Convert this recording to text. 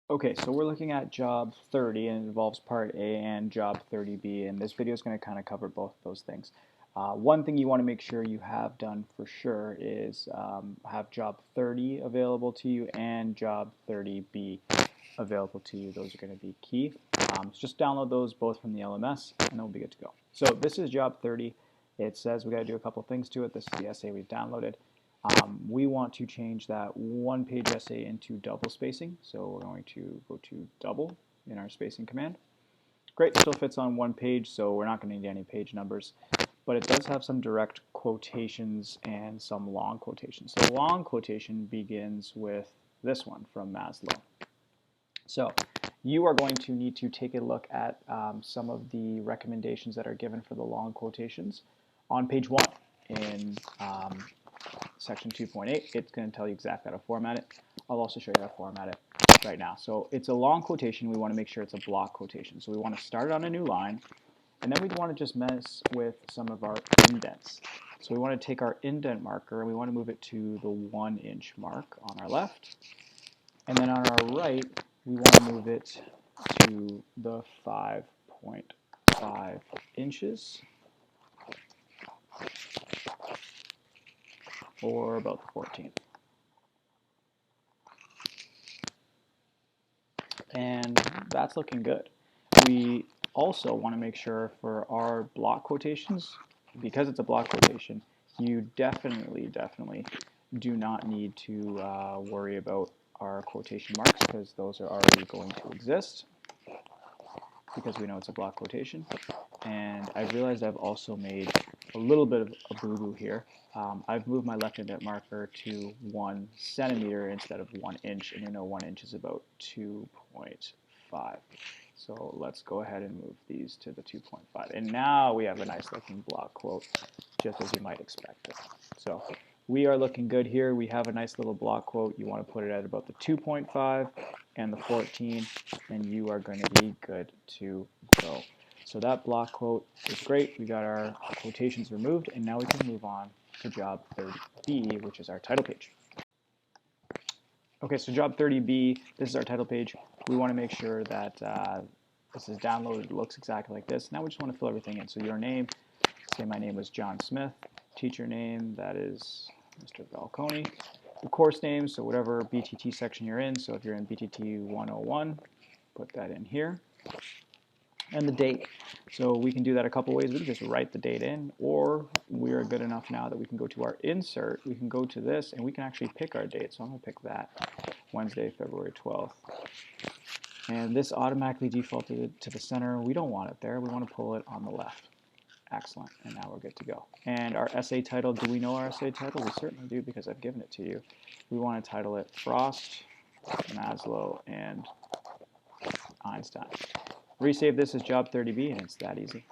Okay, so we're looking at job 30 and it involves part A and job 30B, and this video is going to kind of cover both those things. One thing you want to make sure you have done for sure is have job 30 available to you and job 30B available to you. Those are going to be key. So just download those both from the LMS and then we'll be good to go. So this is job 30. It says we got to do a couple things to it. This is the essay we've downloaded. We want to change that one-page essay into double spacing, so we're going to go to double in our spacing command. Great, still fits on one page, so we're not going to need any page numbers, but it does have some direct quotations and some long quotations. So long quotation begins with this one from Maslow. So you are going to need to take a look at some of the recommendations that are given for the long quotations on page 1 in section 2.8. It's going to tell you exactly how to format it. I'll also show you how to format it right now. So it's a long quotation. We want to make sure it's a block quotation. So we want to start on a new line, and then we want to just mess with some of our indents. So we want to take our indent marker and we want to move it to the 1-inch mark on our left. And then on our right, we want to move it to the 5.5 inches, or about the 14th. And that's looking good. We also want to make sure for our block quotations, because it's a block quotation, you definitely do not need to worry about our quotation marks because those are already going to exist because we know it's a block quotation. And I've realized I've also made a little bit of a boo-boo here. I've moved my left indent marker to 1 centimeter instead of 1 inch, and you know 1 inch is about 2.5. So let's go ahead and move these to the 2.5. And now we have a nice looking block quote, just as you might expect it. So we are looking good here. We have a nice little block quote. You want to put it at about the 2.5 and the 14, and you are going to be good to go. So that block quote is great. We got our quotations removed, and now we can move on to job 30B, which is our title page. Okay, so job 30B, this is our title page. We want to make sure that this is downloaded, looks exactly like this. Now we just want to fill everything in. So your name, say my name was John Smith. Teacher name, that is Mr. Balconi. The course name, so whatever BTT section you're in. So if you're in BTT 101, put that in here. And the date. So we can do that a couple ways. We can just write the date in, or we're good enough now that we can go to our insert. We can go to this, and we can actually pick our date. So I'm going to pick that, Wednesday, February 12th. And this automatically defaulted to the center. We don't want it there. We want to pull it on the left. Excellent. And now we're good to go. And our essay title, do we know our essay title? We certainly do because I've given it to you. We want to title it Frost, Maslow, and Einstein. Resave this as job 30B, and it's that easy.